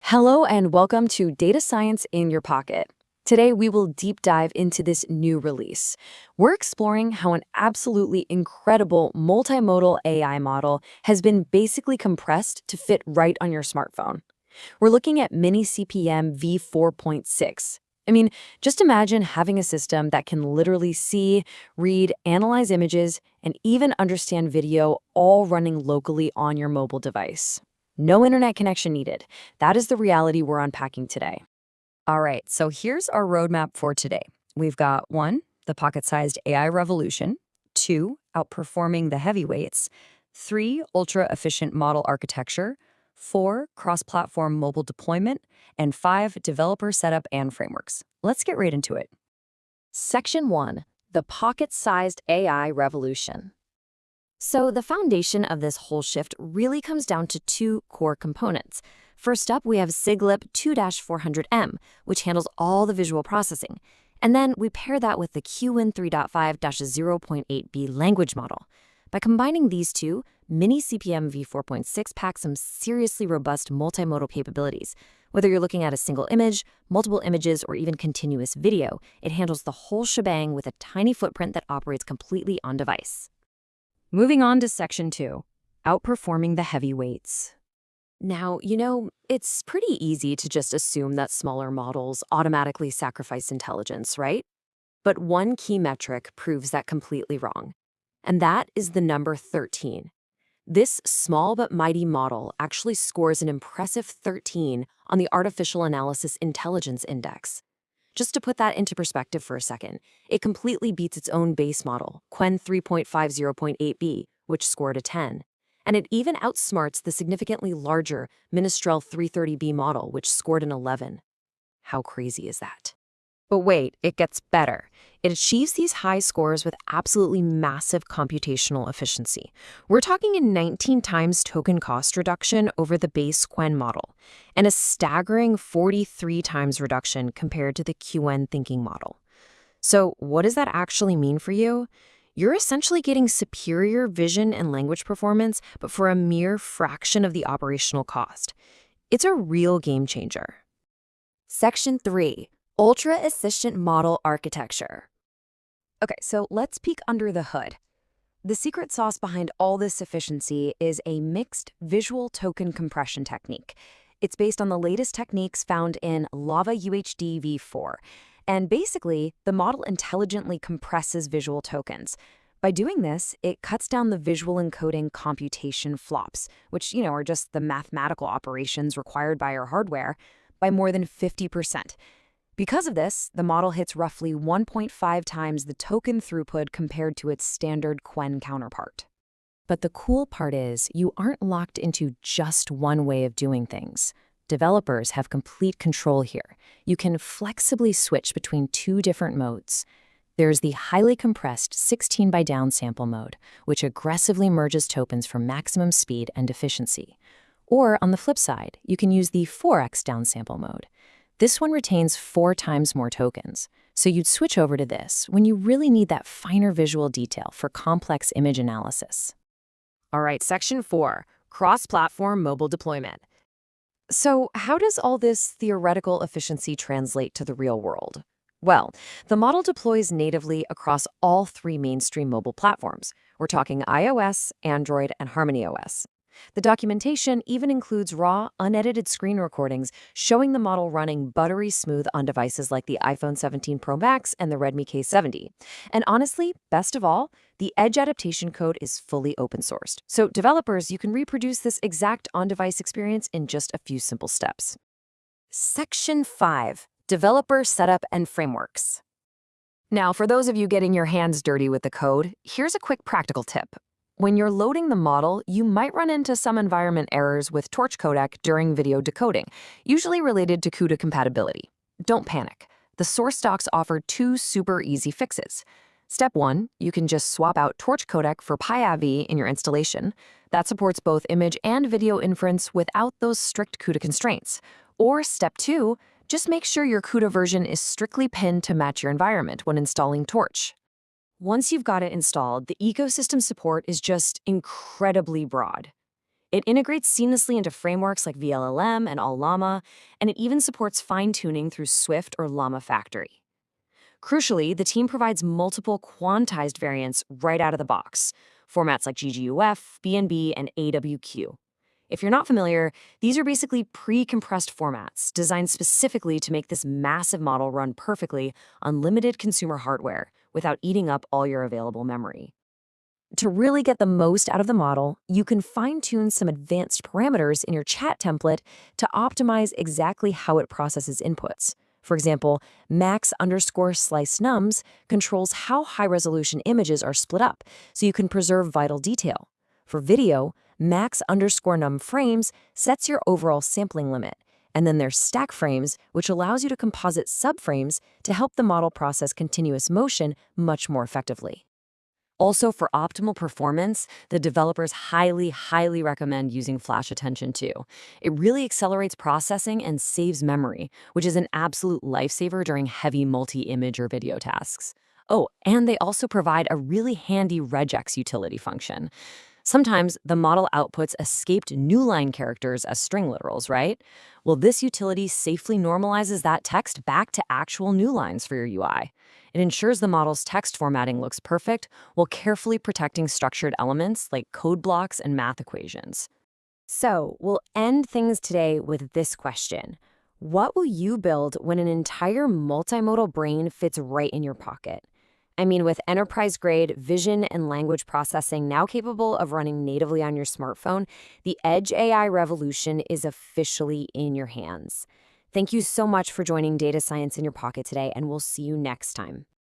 Hello and welcome to Data Science in Your Pocket. Today, we will deep dive into this new release. We're exploring how an absolutely incredible multimodal AI model has been basically compressed to fit right on your smartphone. We're looking at MiniCPM-V 4.6. Just imagine having a system that can literally see, read, analyze images, and even understand video all running locally on your mobile device. No internet connection needed. That is the reality we're unpacking today. All right, so here's our roadmap for today. We've got 1, the pocket-sized AI revolution, 2, outperforming the heavyweights, 3, ultra-efficient model architecture, 4, cross-platform mobile deployment, and 5, developer setup and frameworks. Let's get right into it. Section 1, the pocket-sized AI revolution. So the foundation of this whole shift really comes down to 2 core components. First up, we have SIGLIP 2-400M, which handles all the visual processing. And then we pair that with the QN 3.5-0.8b language model. By combining these two, MiniCPM-V 4.6 packs some seriously robust multimodal capabilities. Whether you're looking at a single image, multiple images, or even continuous video, it handles the whole shebang with a tiny footprint that operates completely on device. Moving on to Section 2, outperforming the heavyweights. Now, it's pretty easy to just assume that smaller models automatically sacrifice intelligence, right? But one key metric proves that completely wrong, and that is the number 13. This small but mighty model actually scores an impressive 13 on the Artificial Analysis Intelligence Index. Just to put that into perspective for a second, it completely beats its own base model, QN 3.5-0.8b, which scored a 10. And it even outsmarts the significantly larger Ministrel 330b model, which scored an 11. How crazy is that? But wait, it gets better. It achieves these high scores with absolutely massive computational efficiency. We're talking a 19 times token cost reduction over the base QN model, and a staggering 43 times reduction compared to the QN thinking model. So what does that actually mean for you? You're essentially getting superior vision and language performance, but for a mere fraction of the operational cost. It's a real game changer. Section 3. Ultra-efficient model architecture. Okay, so let's peek under the hood. The secret sauce behind all this efficiency is a mixed visual token compression technique. It's based on the latest techniques found in Lava UHD v4. And basically, the model intelligently compresses visual tokens. By doing this, it cuts down the visual encoding computation flops, which, are just the mathematical operations required by our hardware, by more than 50%. Because of this, the model hits roughly 1.5 times the token throughput compared to its standard QN counterpart. But the cool part is, you aren't locked into just one way of doing things. Developers have complete control here. You can flexibly switch between 2 different modes. There's the highly compressed 16 by downsample mode, which aggressively merges tokens for maximum speed and efficiency. Or on the flip side, you can use the 4x downsample mode. This one retains 4 times more tokens, so you'd switch over to this when you really need that finer visual detail for complex image analysis. All right, Section 4, cross-platform mobile deployment. So how does all this theoretical efficiency translate to the real world? Well, the model deploys natively across all 3 mainstream mobile platforms. We're talking iOS, Android, and HarmonyOS. The documentation even includes raw, unedited screen recordings showing the model running buttery smooth on devices like the iPhone 17 Pro Max and the Redmi K70. And honestly, best of all, the Edge adaptation code is fully open sourced. So developers, you can reproduce this exact on-device experience in just a few simple steps. Section 5, developer setup and frameworks. Now, for those of you getting your hands dirty with the code, here's a quick practical tip. When you're loading the model, you might run into some environment errors with Torch codec during video decoding, usually related to CUDA compatibility. Don't panic. The source docs offer 2 super easy fixes. Step 1, you can just swap out Torch codec for PyAV in your installation. That supports both image and video inference without those strict CUDA constraints. Or Step 2, just make sure your CUDA version is strictly pinned to match your environment when installing Torch. Once you've got it installed, the ecosystem support is just incredibly broad. It integrates seamlessly into frameworks like VLLM and Llama, and it even supports fine-tuning through Swift or Llama Factory. Crucially, the team provides multiple quantized variants right out of the box, formats like GGUF, BNB, and AWQ. If you're not familiar, these are basically pre-compressed formats designed specifically to make this massive model run perfectly on limited consumer hardware without eating up all your available memory. To really get the most out of the model, you can fine-tune some advanced parameters in your chat template to optimize exactly how it processes inputs. For example, max_slice_nums controls how high-resolution images are split up, so you can preserve vital detail. For video, max_num frames sets your overall sampling limit. And then there's stack frames, which allows you to composite subframes to help the model process continuous motion much more effectively. Also, for optimal performance, the developers highly recommend using flash attention too. It really accelerates processing and saves memory, which is an absolute lifesaver during heavy multi-image or video tasks. Oh, and they also provide a really handy regex utility function. Sometimes the model outputs escaped newline characters as string literals, right? Well, this utility safely normalizes that text back to actual newlines for your UI. It ensures the model's text formatting looks perfect while carefully protecting structured elements like code blocks and math equations. So, we'll end things today with this question. What will you build when an entire multimodal brain fits right in your pocket? I mean, with enterprise-grade vision and language processing now capable of running natively on your smartphone, the Edge AI revolution is officially in your hands. Thank you so much for joining Data Science in Your Pocket today, and we'll see you next time.